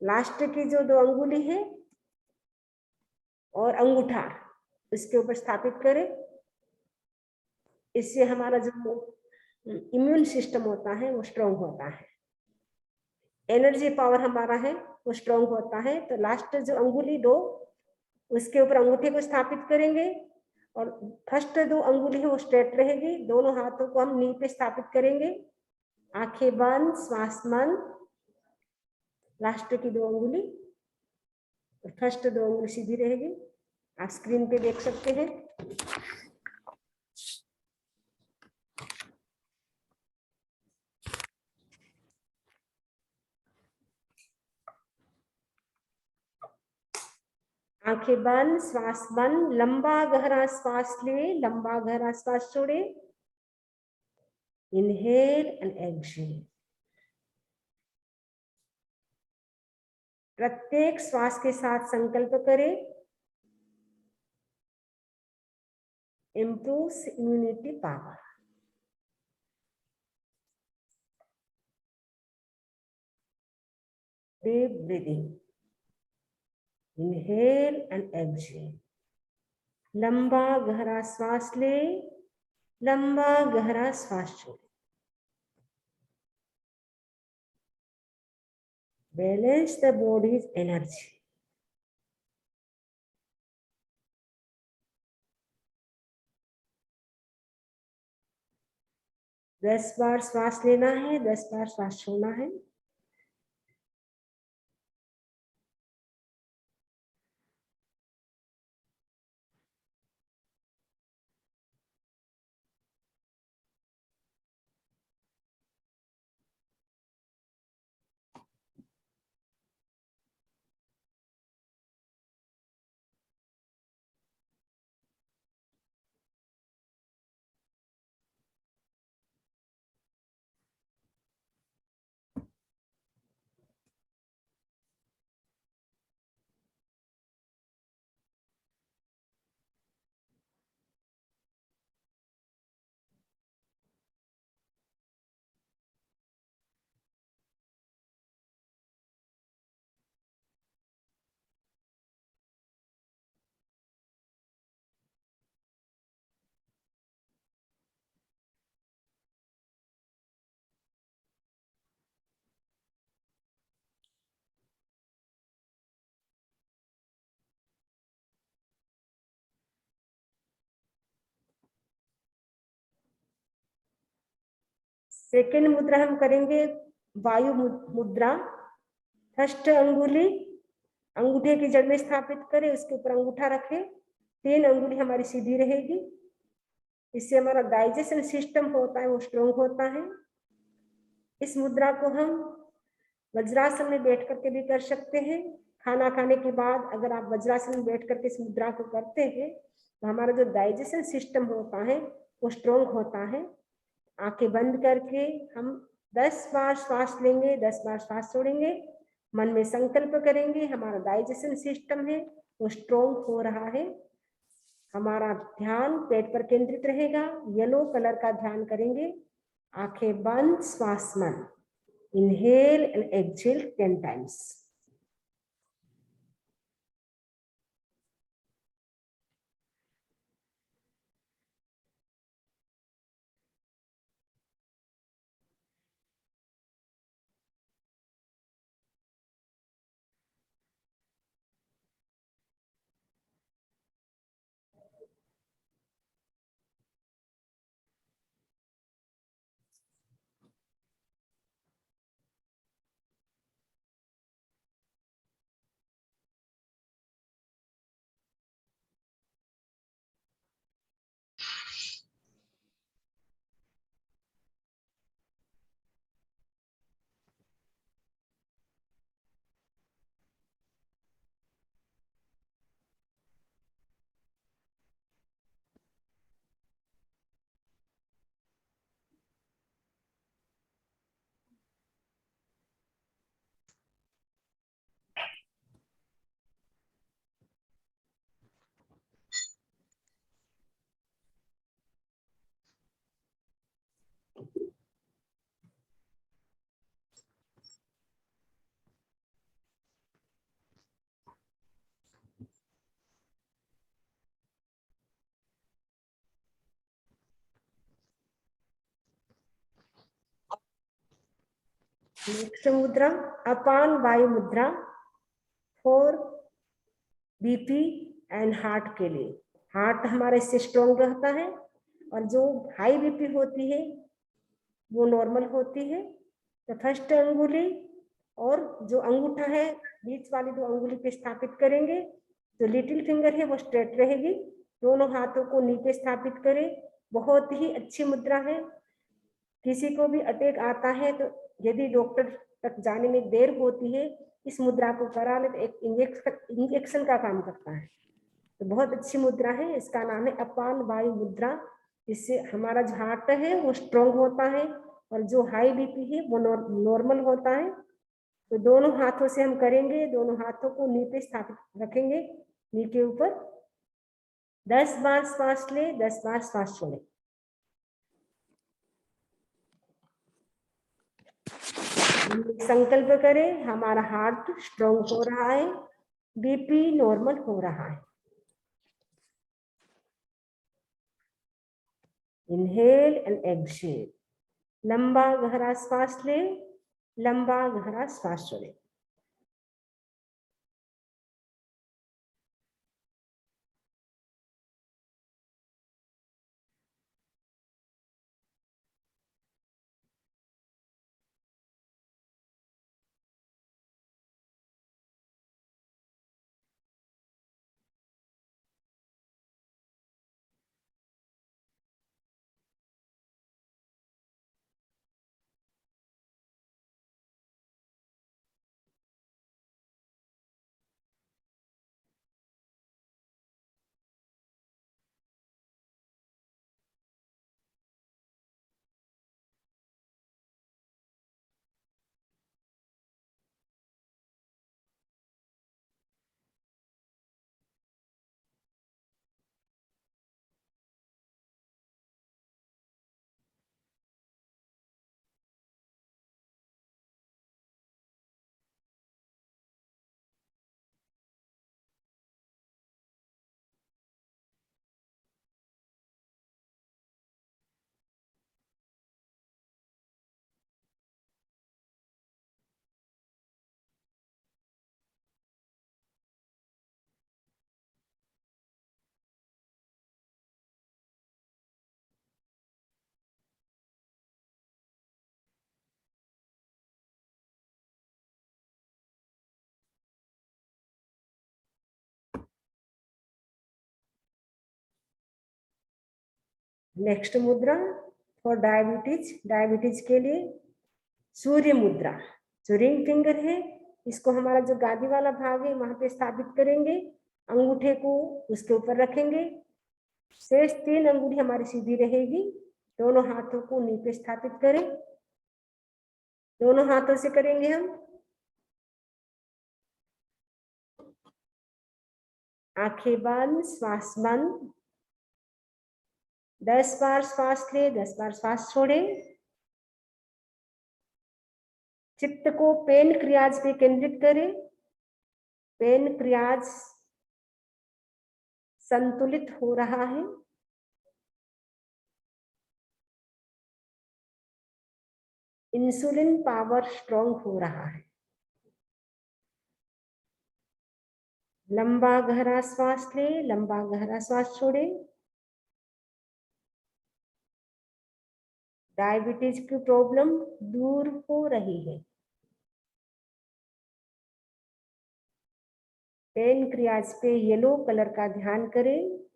Last की जो 2 अंगुली है और अंगूठा इसके ऊपर स्थापित करें। इससे हमारा जो इम्यून सिस्टम होता है वो स्ट्रांग होता है, एनर्जी पावर हमारा है वो स्ट्रांग होता है। तो लास्ट जो अंगुली 2 उसके ऊपर अंगूठे को स्थापित करेंगे और फर्स्ट 2 अंगुली है वो स्ट्रेट रहेगी। दोनों हाथों को हम नी पे स्थापित करेंगे, आंखें बंद, श्वास बंद। लास्ट की 2 अंगुली और फर्स्ट 2 अंगुली सीधी रहेगी। आप स्क्रीन पे देख सकते हैं। आंखें बंद, श्वास बंद, लंबा गहरा श्वास ले, लंबा गहरा श्वास छोड़े। Inhale and exhale. प्रत्येक श्वास के साथ संकल्प करें, improves immunity power. Deep breathing. Inhale and exhale. लंबा गहरा श्वास ले, लंबा गहरा श्वास छोड़े। Balance the body's energy. दस बार श्वास लेना है, 10 बार श्वास छोड़ना है। सेकेंड मुद्रा हम करेंगे वायु मुद्रा। फर्स्ट अंगुली अंगूठे की जड़ में स्थापित करें, उसके ऊपर अंगूठा रखें। 3 अंगुली हमारी सीधी रहेगी। इससे हमारा डाइजेशन सिस्टम होता है वो स्ट्रांग होता है। इस मुद्रा को हम वज्रासन में बैठ करके भी कर सकते हैं। खाना खाने के बाद अगर आप वज्रासन में बैठ करके इस मुद्रा को करते हैं तो हमारा जो डाइजेशन सिस्टम होता है वो स्ट्रांग होता है। आंखें बंद करके हम 10 बार श्वास लेंगे, 10 बार श्वास छोड़ेंगे। मन में संकल्प करेंगे हमारा डाइजेशन सिस्टम है वो स्ट्रांग हो रहा है। हमारा ध्यान पेट पर केंद्रित रहेगा। येलो कलर का ध्यान करेंगे। आंखें बंद, श्वास मन। Inhale and exhale 10 times. Next मुद्रा अपान वायु मुद्रा फॉर बीपी एंड हार्ट के लिए। हार्ट हमारा इससे स्ट्रॉन्ग रहता है और जो हाई बीपी होती है वो नॉर्मल होती है। तो फर्स्ट अंगुली और जो अंगूठा है बीच वाली दो अंगुली पे स्थापित करेंगे। जो लिटिल फिंगर है वो स्ट्रेट रहेगी। दोनों हाथों को नीचे स्थापित करें। बहुत ही अच्छी मुद्रा है। किसी को भी अटैक आता है तो यदि डॉक्टर तक जाने में देर होती है इस मुद्रा को करा ले तो एक इंजेक्शन का काम करता है। तो बहुत अच्छी मुद्रा है। इसका नाम है अपान वायु मुद्रा। इससे हमारा जो हार्ट है वो स्ट्रॉन्ग होता है और जो हाई बीपी है वो नॉर्मल होता है। तो दोनों हाथों से हम करेंगे। दोनों हाथों को नी पे स्थापित रखेंगे, नी के ऊपर। 10 बार श्वास ले, 10 बार श्वास छोड़े। संकल्प करें हमारा हार्ट स्ट्रॉन्ग हो रहा है, बीपी नॉर्मल हो रहा है। Inhale and exhale. लंबा गहरा श्वास ले, लंबा गहरा श्वास छोड़े। नेक्स्ट मुद्रा फॉर डायबिटीज। डायबिटीज के लिए सूर्य मुद्रा। जो रिंग फिंगर है इसको हमारा जो गादी वाला भाग है वहां पे स्थापित करेंगे। अंगूठे को उसके ऊपर रखेंगे। शेष 3 अंगुली हमारी सीधी रहेगी। दोनों हाथों को नीचे स्थापित करें। दोनों हाथों से करेंगे हम। आंखें बंद, श्वास बंद। 10 बार श्वास ले, 10 बार श्वास छोड़े। चित्त को पेन क्रियाज पे केंद्रित करें। पेन क्रियाज संतुलित हो रहा है। इंसुलिन पावर स्ट्रॉन्ग हो रहा है। लंबा गहरा श्वास ले, लंबा गहरा श्वास छोड़े। डायबिटीज की प्रॉब्लम दूर हो रही है। पेन क्रियाज पे येलो कलर का ध्यान करें।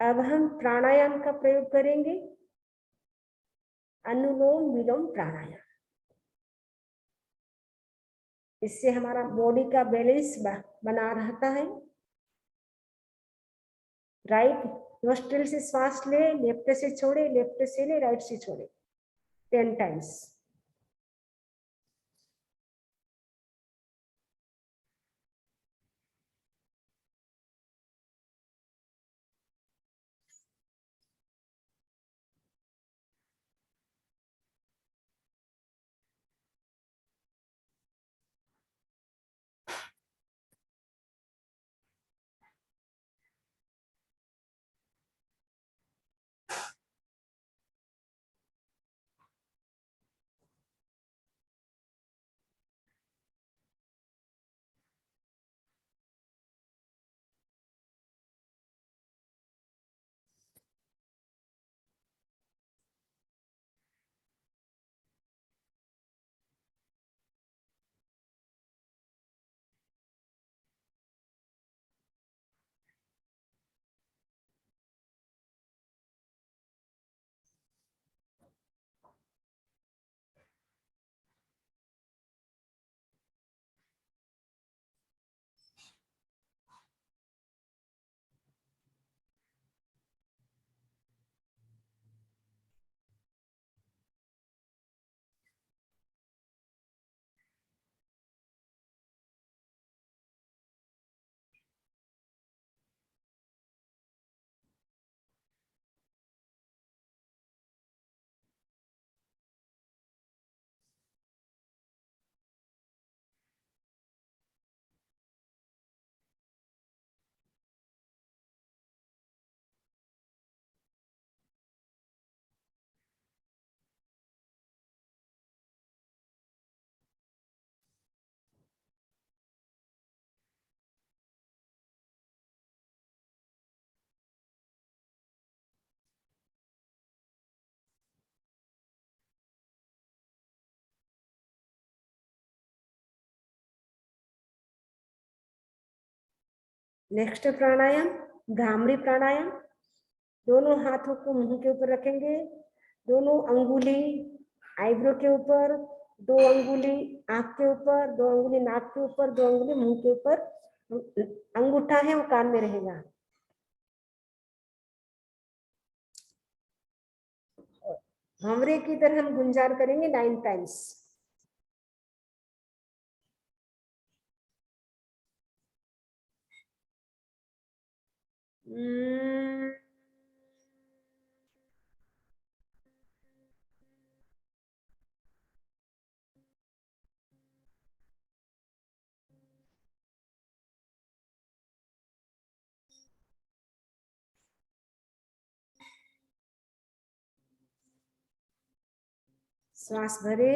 अब हम प्राणायाम का प्रयोग करेंगे, अनुलोम विलोम प्राणायाम। इससे हमारा बॉडी का बैलेंस बना रहता है। राइट नोस्ट्रिल से श्वास ले, लेफ्ट से छोड़े, लेफ्ट से ले, राइट से छोड़े 10 टाइम्स। नेक्स्ट प्राणायाम भ्रामरी प्राणायाम। दोनों हाथों को मुंह के ऊपर रखेंगे, दोनों अंगुली आईब्रो के ऊपर, 2 अंगुली आंख के ऊपर, 2 अंगुली नाक के ऊपर, 2 अंगुली मुंह के ऊपर। अंगूठा है वो कान में रहेगा। भंवरे की तरह हम गुंजार करेंगे 9 टाइम्स। श्वास भरे,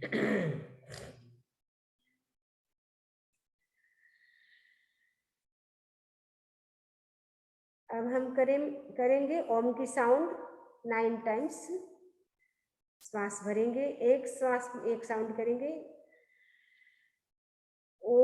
अब हम करेंगे ओम की साउंड 9 टाइम्स। श्वास भरेंगे, एक श्वास एक साउंड करेंगे, ओ।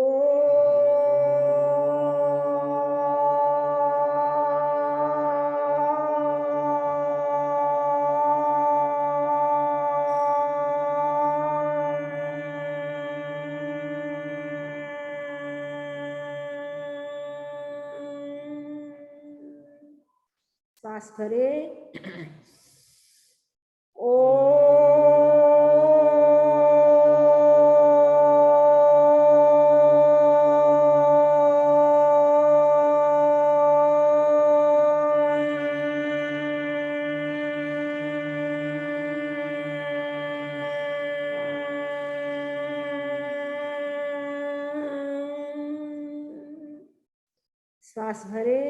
श्वास भरे, श्वास भरे,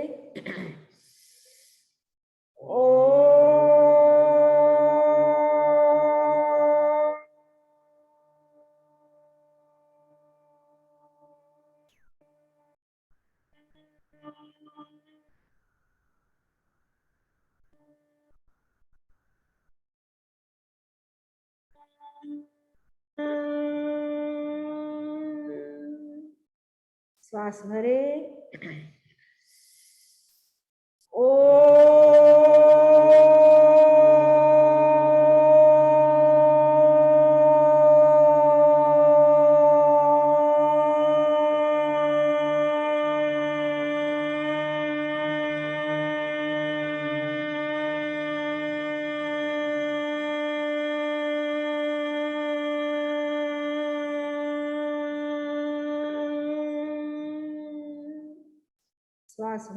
श्वास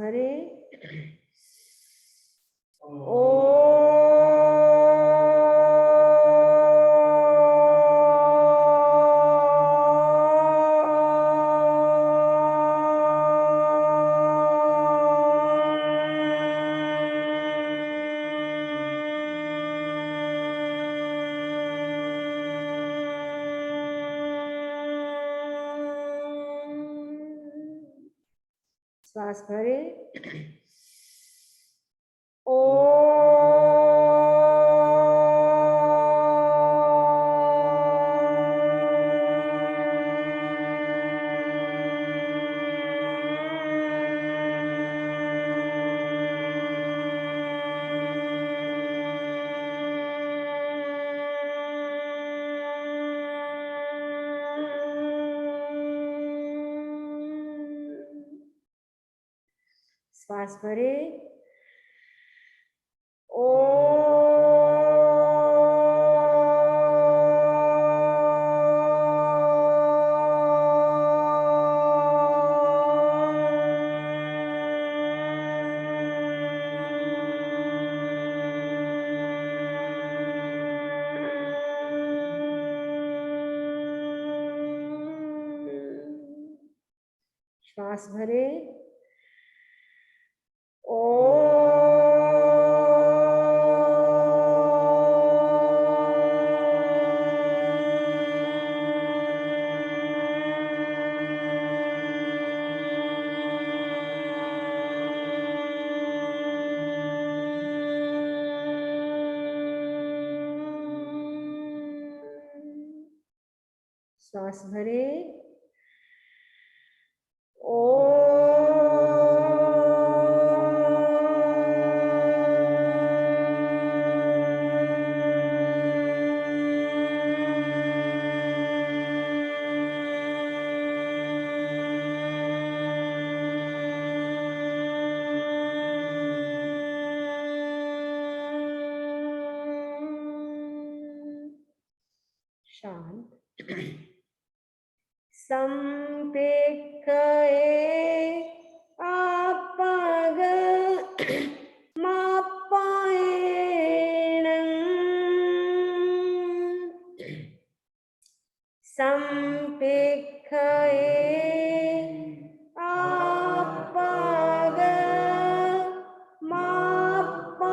भरे, श्वास भरे, श्वास भरे, श्वास भरे, श्वास भरे, श्वास भरे, शांत। संपेक्षये आपाग मापायेण संपेक्षये आपाग मापायेण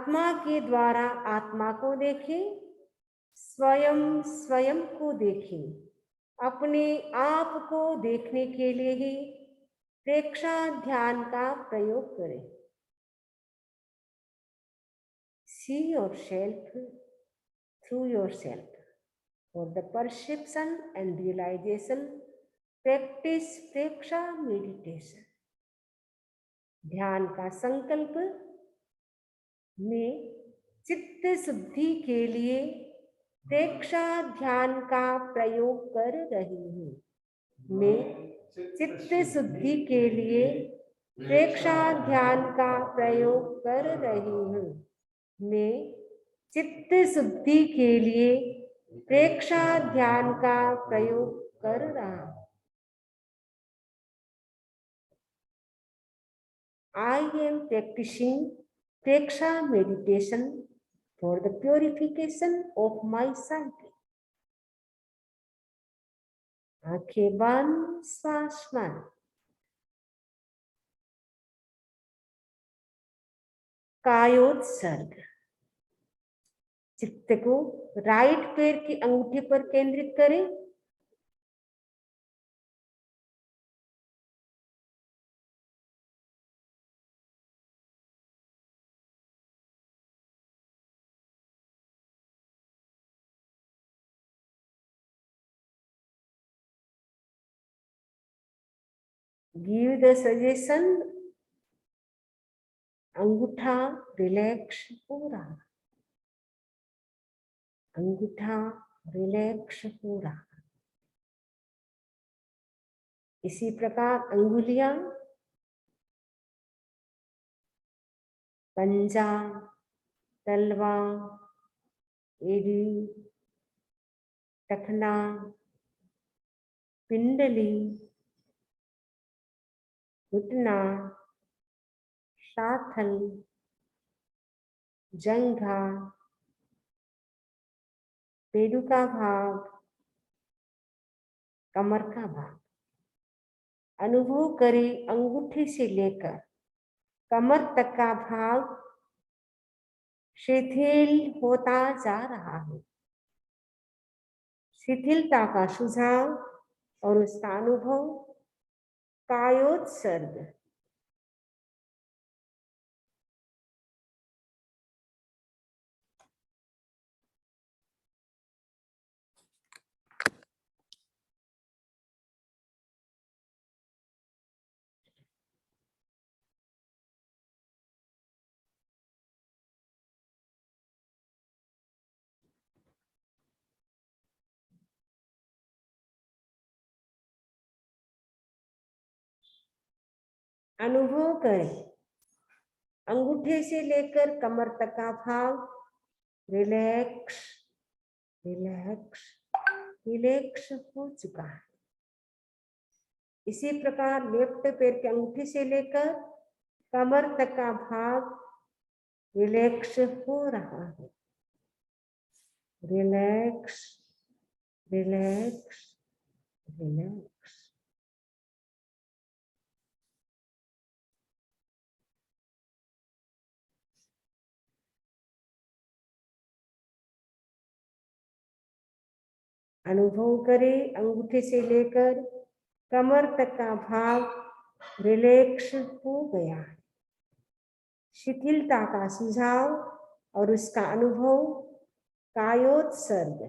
आत्मा के द्वारा आत्मा को देखें, स्वयं स्वयं को देखें। अपने आप को देखने के लिए ही प्रेक्षा ध्यान का प्रयोग करें। See yourself through yourself. For the perception and realization, practice Preksha meditation. ध्यान का संकल्प में चित्त शुद्धि के लिए प्रेक्षा ध्यान का प्रयोग कर रही हूँ। मैं चित्त शुद्धि के लिए प्रेक्षा ध्यान का प्रयोग कर रही हूँ। मैं चित्त शुद्धि के लिए प्रेक्षा ध्यान का प्रयोग कर रहा हूँ। I am practicing Preksha meditation for the purification of my psyche. आंखें बंद, श्वास बंद। कायोत्सर्ग। चित्त को राइट पैर की अंगूठे पर केंद्रित करें। Give the suggestion, अंगूठा रिलैक्स हो रहा, अंगूठा रिलैक्स हो रहा। इसी प्रकार अंगुलियां, पंजा, तलवा, एड़ी, टखना, पिंडली, घुटना, शाथल, जंघा, पेड़ू का भाग, कमर का भाग। अनुभव करें अंगूठे से लेकर कमर तक का भाग शिथिल होता जा रहा है। शिथिलता का सुझाव और उसका अनुभव कायोत्सर्ग। अनुभव करें अंगूठे से लेकर कमर तक का भाग रिलैक्स रिलैक्स रिलैक्स हो चुका है। इसी प्रकार लेफ्ट पैर के अंगूठे से लेकर कमर तक का भाग रिलैक्स हो रहा है। Relax relax relax. अनुभव करें अंगूठे से लेकर कमर तक का भाग रिलैक्स हो गया है। शिथिलता का सुझाव और उसका अनुभव कायोत्सर्ग।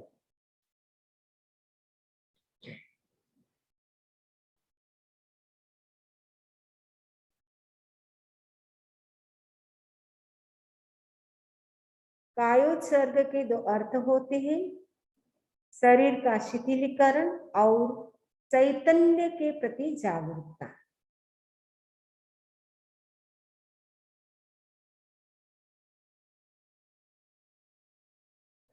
कायोत्सर्ग के दो अर्थ होते हैं, शरीर का शिथिलीकरण और चैतन्य के प्रति जागरूकता।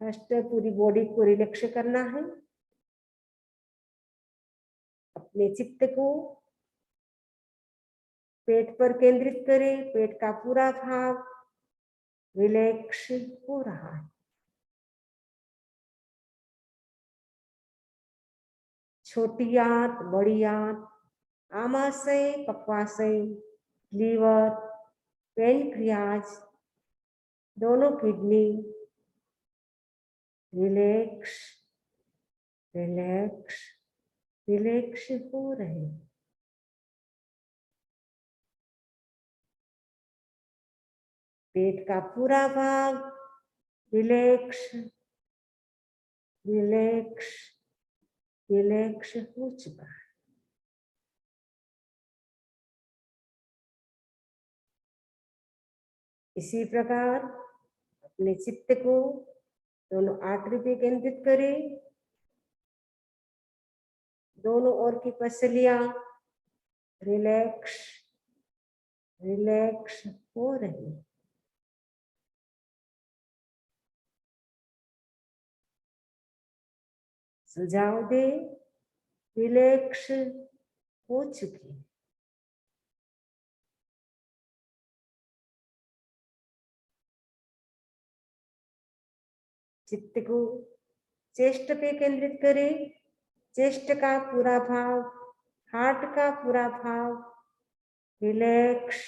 फर्स्ट पूरी बॉडी को रिलैक्स करना है। अपने चित्त को पेट पर केंद्रित करें। पेट का पूरा भाग रिलैक्स हो रहा है। छोटी आंत, बड़ी आंत, आमाशय, पक्वाशय, लीवर, पेनक्रियाज, दोनों किडनी रिलैक्स रिलैक्स रिलैक्स हो रहे हैं। पेट का पूरा भाग रिलैक्स रिलैक्स रिलैक्स हो चुका है। इसी प्रकार अपने चित्त को दोनों आर्टरी पे केंद्रित करें। दोनों ओर की पसलियां रिलैक्स रिलैक्स हो रही। सुझाव दे रिलैक्स हो चुकी। चित्त को चेस्ट पे केंद्रित करें। चेस्ट का पूरा भाग, हार्ट का पूरा भाग रिलैक्स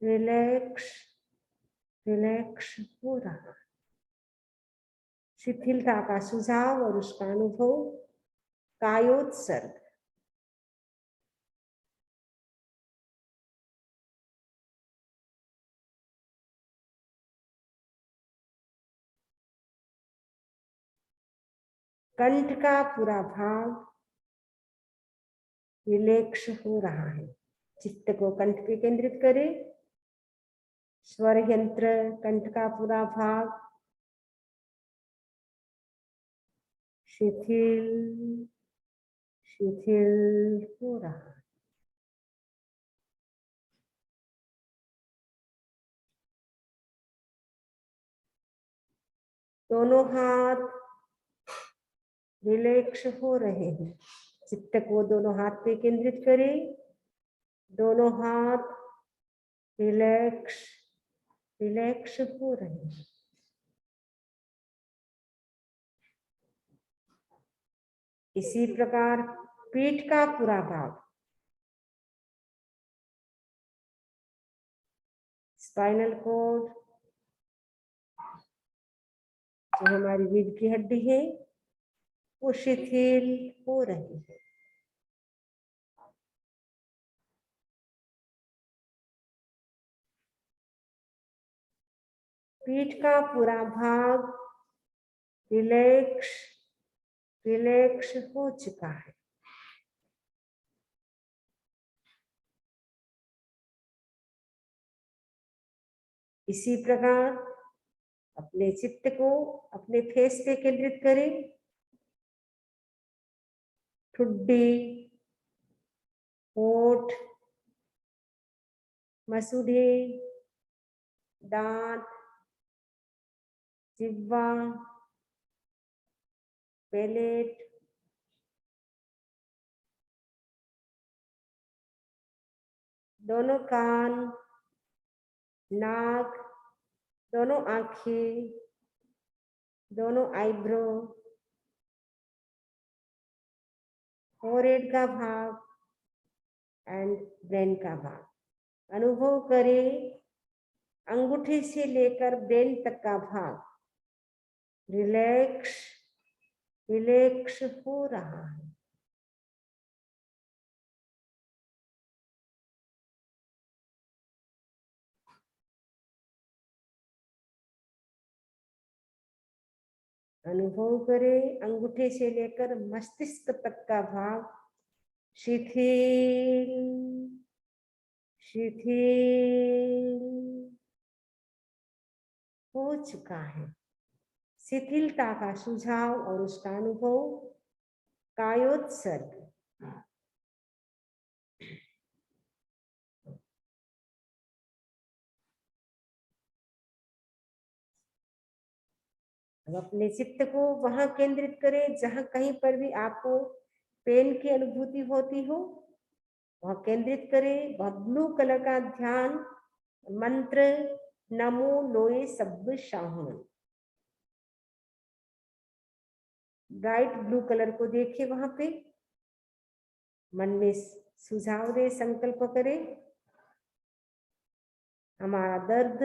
रिलैक्स रिलैक्स हो रहा। शिथिलता का सुझाव और उसका अनुभव कायोत्सर्ग। कंठ का पूरा भाग रिलैक्स हो रहा है। चित्त को कंठ पे केंद्रित करें। स्वर यंत्र, कंठ का पूरा भाग शिथिल शिथिल हो रहा है। दोनों हाथ रिलैक्स हो रहे हैं। चित्त को दोनों हाथ पे केंद्रित करें। दोनों हाथ रिलैक्स रिलैक्स हो रहे हैं। इसी प्रकार पीठ का पूरा भाग, स्पाइनल कॉर्ड, जो हमारी रीढ़ की हड्डी है, वो शिथिल हो रही है। पीठ का पूरा भाग रिलैक्स रिलैक्स हो चुका है। इसी प्रकार अपने चित्त को अपने फेस पे केंद्रित करें। ठुड्डी, होठ, मसूड़े, दांत, जिह्वा, पैलेट, दोनों कान, नाक, दोनों आंखें, दोनों आईब्रो, फोरहेड का भाग एंड ब्रेन का भाग। अनुभव करें अंगूठे से लेकर ब्रेन तक का भाग रिलैक्स रिलैक्स हो रहा है। अनुभव करें अंगूठे से लेकर मस्तिष्क तक का भाग शिथिल शिथिल हो चुका है। शिथिलता का सुझाव और उसका अनुभव कायोत्सर्ग। अब अपने चित्त को वहां केंद्रित करें जहां कहीं पर भी आपको पेन की अनुभूति होती हो, वहां केंद्रित करें। वह ब्लू कलर का ध्यान मंत्र नमो लोए सब्ब शाहन, ब्राइट ब्लू कलर को देखिए। वहां पे मन में सुझाव दे, संकल्प करें हमारा दर्द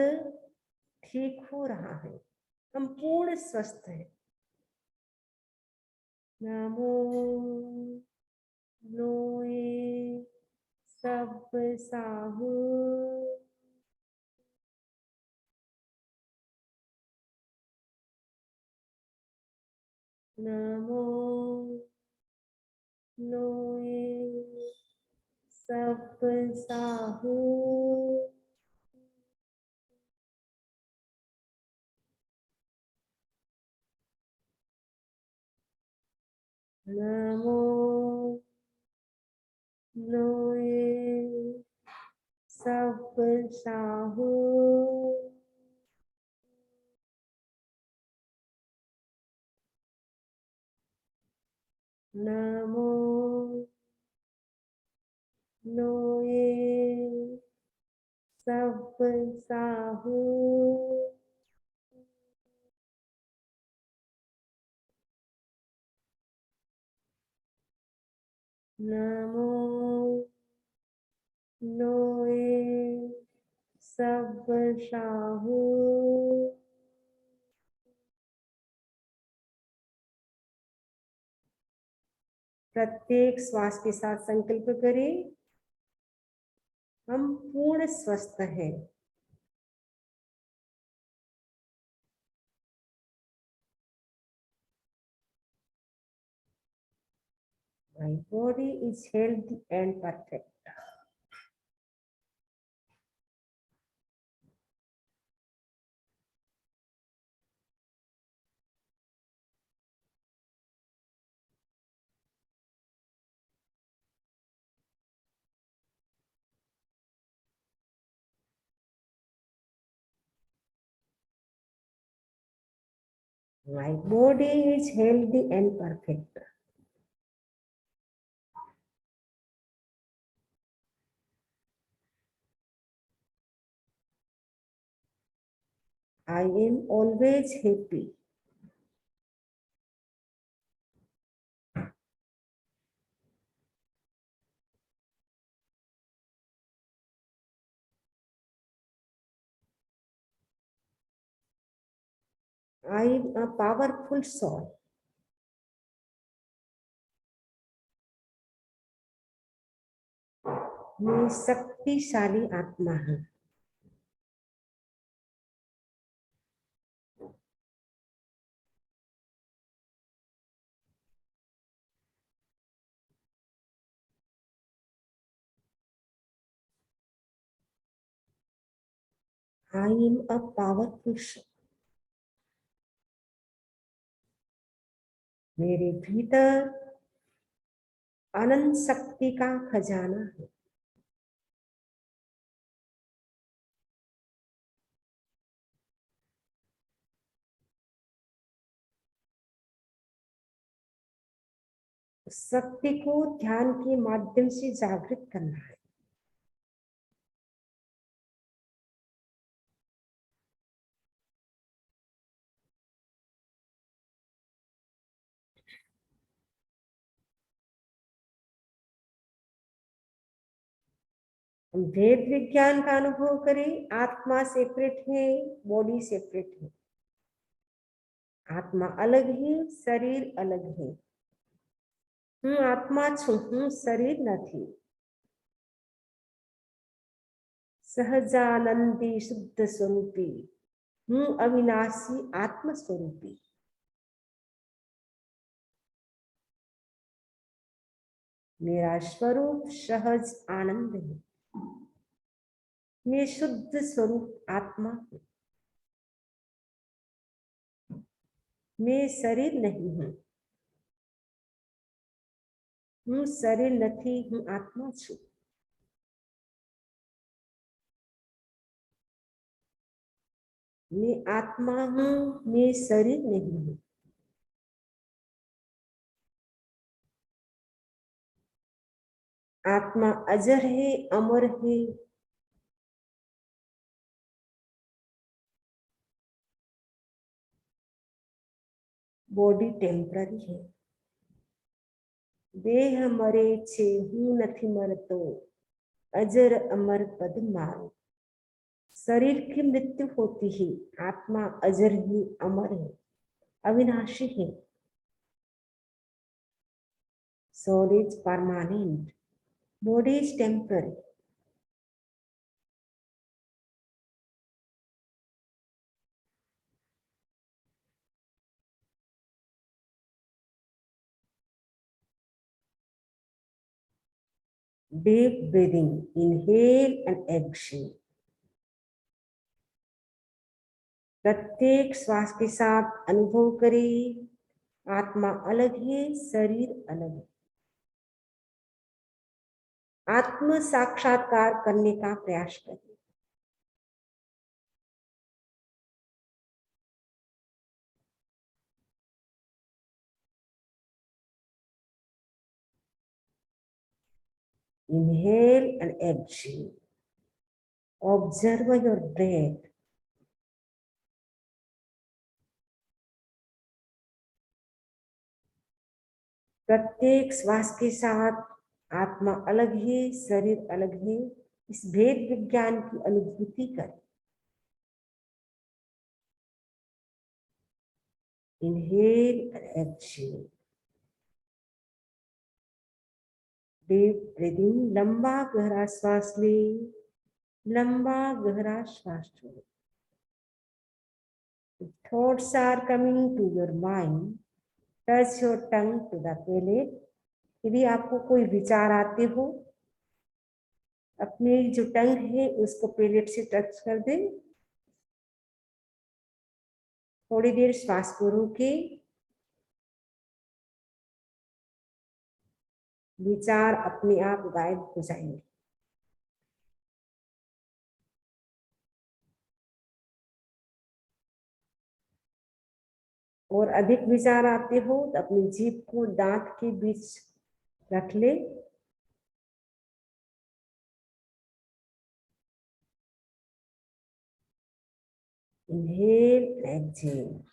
ठीक हो रहा है, हम पूर्ण स्वस्थ हैं। नमो लोए सब साहू, नमो लोए सब साहू, नमो लोए सब साहू, नमो लोए सब साहू, नमो लोए सब साहू। प्रत्येक श्वास के साथ संकल्प करें, हम पूर्ण स्वस्थ हैं। My body is healthy and perfect. My body is healthy and perfect. I am always happy. I am a powerful soul. मैं शक्तिशाली आत्मा हूँ। I am a powerful soul. मेरे भीतर अनंत शक्ति का खजाना है। शक्ति को ध्यान के माध्यम से जागृत करना है। हम वेद विज्ञान का अनुभव करें, आत्मा सेपरेट है, बॉडी सेपरेट है। आत्मा अलग है, शरीर अलग है। હું આત્મા છું, હું શરીર નથી। સહજાનંદી શુદ્ધ સ્વરૂપી, હું અવિનાશી આત્મ સ્વરૂપી। मेरा स्वरूप सहज आनंद है। मैं शुद्ध स्वरूप आत्मा हूँ। मैं शरीर नहीं हूँ। હું શરીર નથી, હું આત્મા છું। मैं आत्मा हूँ, मैं शरीर नहीं हूँ। आत्मा अजर है, अमर है। बॉडी टेम्पररी है। देह मरे छे, हूँ નથી મરતો। अजर अमर पद मारो। शरीर की मृत्यु होती ही आत्मा अजर ही अमर है, अविनाशी है। Soul is permanent, body is temporary. Deep breathing, inhale and exhale. प्रत्येक श्वास के साथ अनुभव करें, आत्मा अलग है, शरीर अलग है। आत्म साक्षात्कार करने का प्रयास करें। Inhale and exhale. Observe your breath. प्रत्येक श्वास के साथ आत्मा अलग है, शरीर अलग है। इस भेद विज्ञान की अनुभूति करें। Inhale and exhale. Deep breathing, लंबा गहरा श्वास ले, लंबा गहरा श्वास छोड़ो। Thoughts are coming to your mind. Touch your tongue to the palate. यदि आपको कोई विचार आते हो, अपने जो टंग है उसको पैलेट से टच कर दें। थोड़ी देर श्वास को रोके। विचार अपने आप गायब हो जाएंगे। और अधिक विचार आते हो तो अपनी जीभ को दांत के बीच रख ले। Inhale, exhale.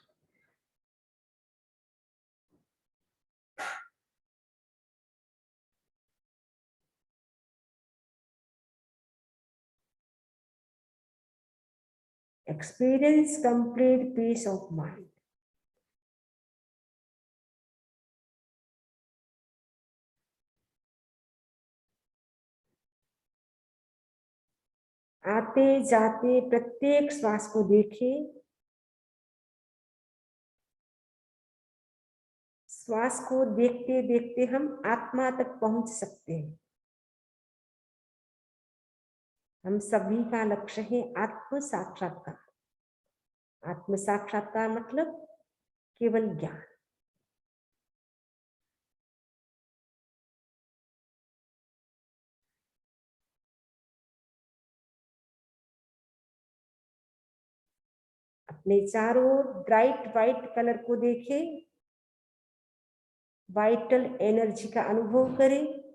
Experience complete peace of mind. आते जाते प्रत्येक श्वास को देखें। श्वास को देखते देखते हम आत्मा तक पहुंच सकते हैं। हम सभी का लक्ष्य है आत्म साक्षात्कार। आत्म साक्षात्कार मतलब केवल ज्ञान। अपने चारों ओर ब्राइट व्हाइट कलर को देखें। वाइटल एनर्जी का अनुभव करें।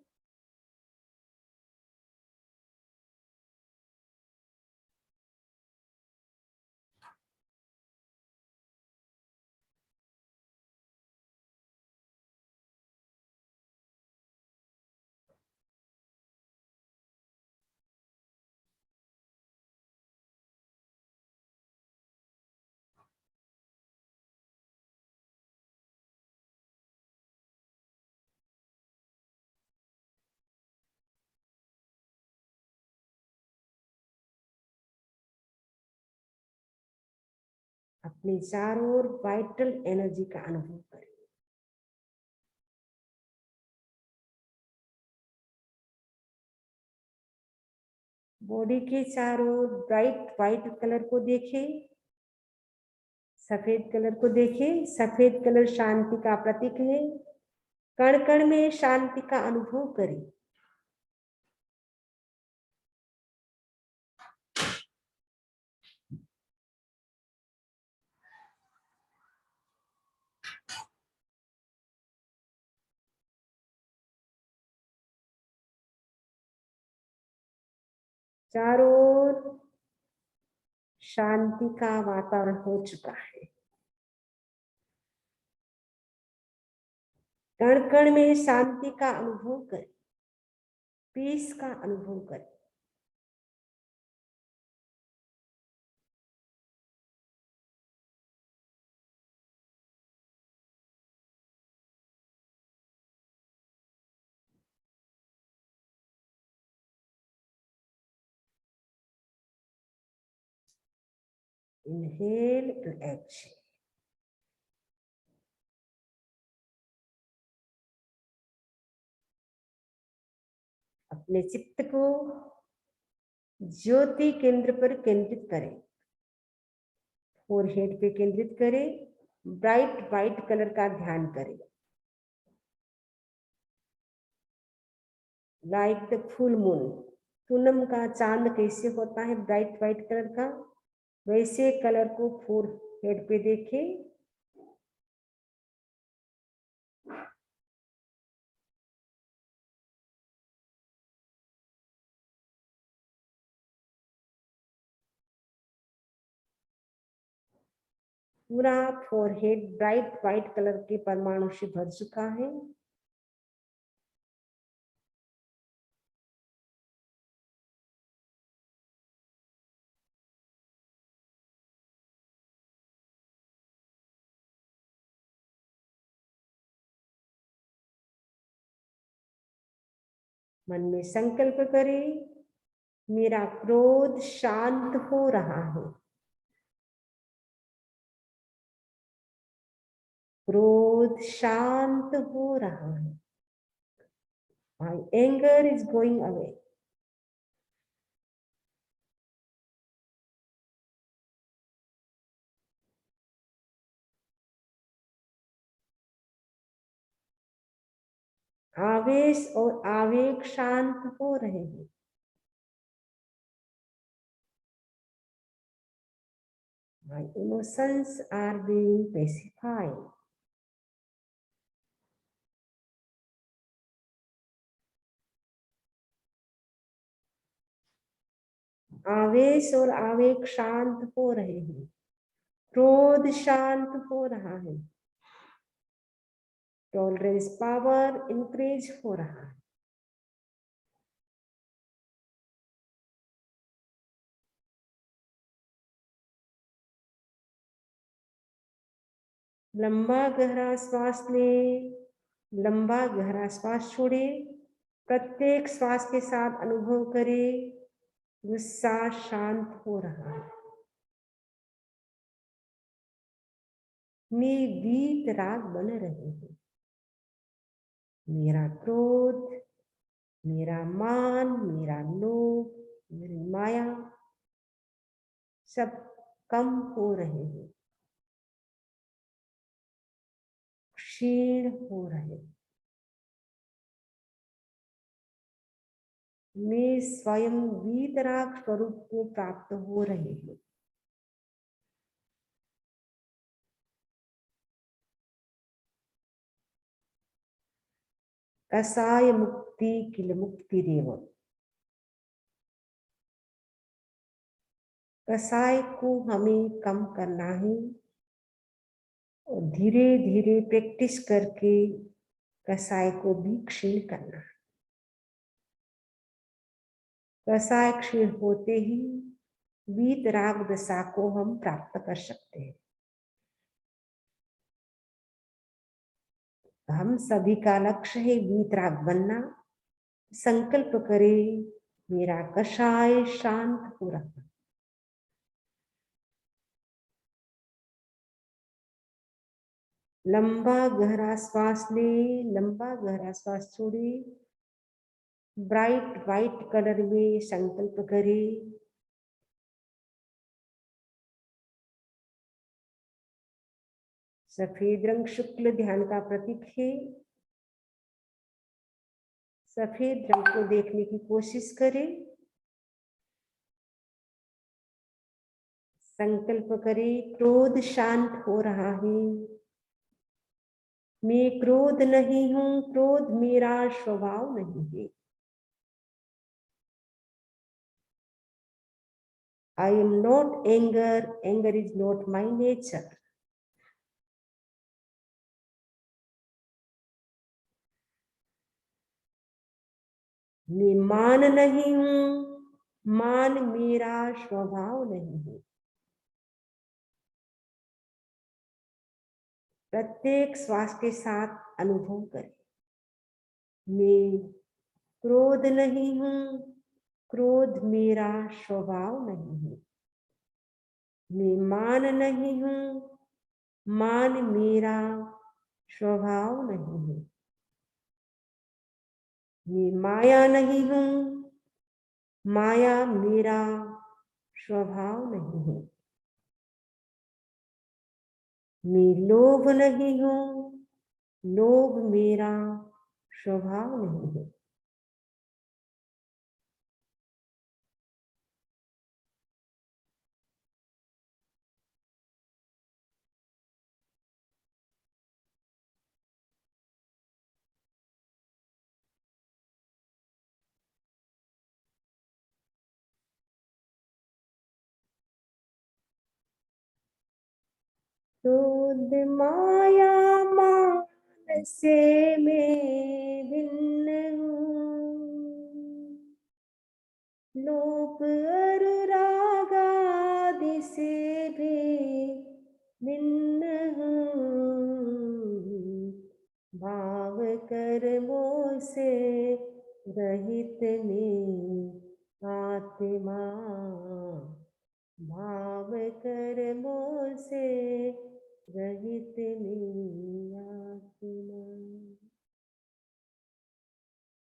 अपने चारों ओर वाइटल एनर्जी का अनुभव करें। बॉडी के चारों ओर ब्राइट व्हाइट कलर को देखें। सफेद कलर को देखें। सफेद कलर शांति का प्रतीक है। कण कण में शांति का अनुभव करें। चारों ओर शांति का वातावरण हो चुका है। कण कण में शांति का अनुभव करें। पीस का अनुभव करें। Inhale to exhale. अपने चित्त को ज्योति केंद्र पर केंद्रित करें। फोरहेड पे केंद्रित करें। ब्राइट व्हाइट कलर का ध्यान करें। Like the full moon, Poonam का चांद कैसे होता है ब्राइट व्हाइट कलर का, वैसे कलर को फोरहेड पे देखें। पूरा फोरहेड ब्राइट व्हाइट कलर के परमाणु से भर चुका है। मन में संकल्प करें, मेरा क्रोध शांत हो रहा है। क्रोध शांत हो रहा है। My anger is going away. आवेश और आवेग शांत हो रहे हैं। My emotions are being pacified. आवेश और आवेग शांत हो रहे हैं। क्रोध शांत हो रहा है। टॉलरेंस पावर इंक्रीज हो रहा है। लंबा गहरा श्वास लें, लंबा गहरा श्वास छोड़ें। प्रत्येक श्वास के साथ अनुभव करें, गुस्सा शांत हो रहा है। में वीत राग बन रहे हैं। मेरा क्रोध, मेरा मान, मेरा लोभ, मेरी माया सब कम हो रहे हैं, क्षीण हो रहे हैं। मैं स्वयं वीतराग स्वरूप को प्राप्त हो रहे हैं। कसाय मुक्ति किल मुक्ति देव। कसाय को हमें कम करना है और धीरे धीरे प्रैक्टिस करके कसाय को भी क्षीण करना है। कसाय क्षीण होते ही वीतराग दशा को हम प्राप्त कर सकते हैं। हम सभी का लक्ष्य है वीतराग बनना। संकल्प करें, मेरा कषाय शांत हो रहा है। लंबा गहरा श्वास ले, लंबा गहरा श्वास छोड़े। ब्राइट व्हाइट कलर में संकल्प करें, सफेद रंग शुक्ल ध्यान का प्रतीक है। सफेद रंग को देखने की कोशिश करें। संकल्प करें, क्रोध शांत हो रहा है। मैं क्रोध नहीं हूं, क्रोध मेरा स्वभाव नहीं है। I am not anger, anger is not my nature. मैं मान नहीं हूं, मान मेरा स्वभाव नहीं है। प्रत्येक श्वास के साथ अनुभव करें, मैं क्रोध नहीं हूं, क्रोध मेरा स्वभाव नहीं है। मैं मान नहीं हूँ, मान मेरा स्वभाव नहीं है। मैं माया नहीं हूँ, माया मेरा स्वभाव नहीं है। मैं लोभ नहीं हूँ, लोभ मेरा स्वभाव नहीं है। क्रोध माया मान से मैं भिन्न हूँ, लोभ अनुराग आदि से भी भिन्न हूँ। भाव कर्मों से रहित मैं आत्मा, भाव कर्मों से रहित मैं आत्मा।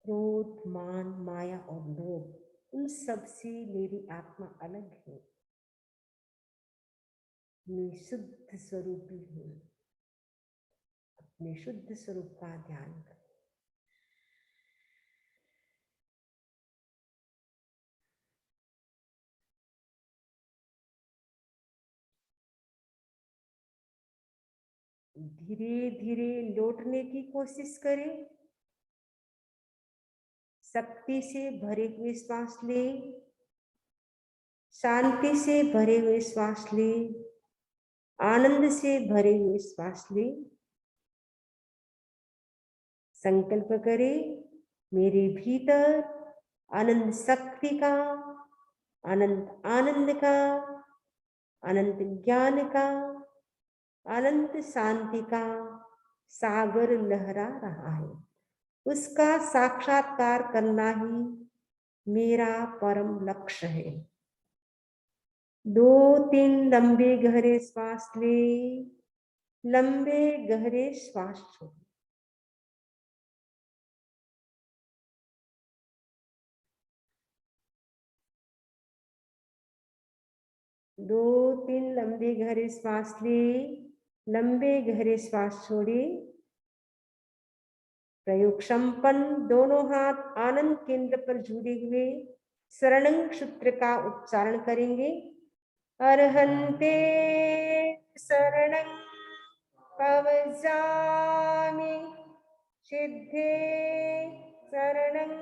क्रोध, मान, माया और लोभ, उन सब से मेरी आत्मा अलग है। मैं शुद्ध स्वरूपी हूँ। अपने शुद्ध स्वरूप का ध्यान करें। धीरे धीरे लौटने की कोशिश करें। शक्ति से भरे हुए श्वास लें, शांति से भरे हुए श्वास लें, आनंद से भरे हुए श्वास लें। संकल्प करें, मेरे भीतर अनंत शक्ति का, अनंत आनंद का, अनंत ज्ञान का, अनंत शांति का सागर लहरा रहा है। उसका साक्षात्कार करना ही मेरा परम लक्ष्य है। 2-3 लंबे गहरे श्वास ले, लंबे गहरे श्वास छोड़ें। 2-3 लंबे गहरे श्वास ले, लंबे गहरे श्वास छोड़े। प्रयोग संपन्न। दोनों हाथ आनंद केंद्र पर जुड़े हुए शरणं सूत्र का उच्चारण करेंगे। अर्हन्ते शरणं पवजामि, सिद्धे शरणं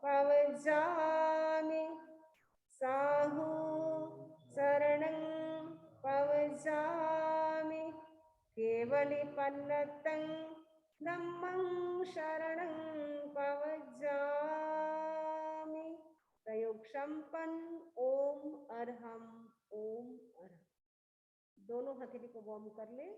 पवजामि, साहु शरणं पवजामि, केवलिपन्नतं धम्मं शरणं पवजामि। प्रयोग संपन्न। ओम अरहम, ओम अरहम। दोनों हथेली को वार्म कर ले।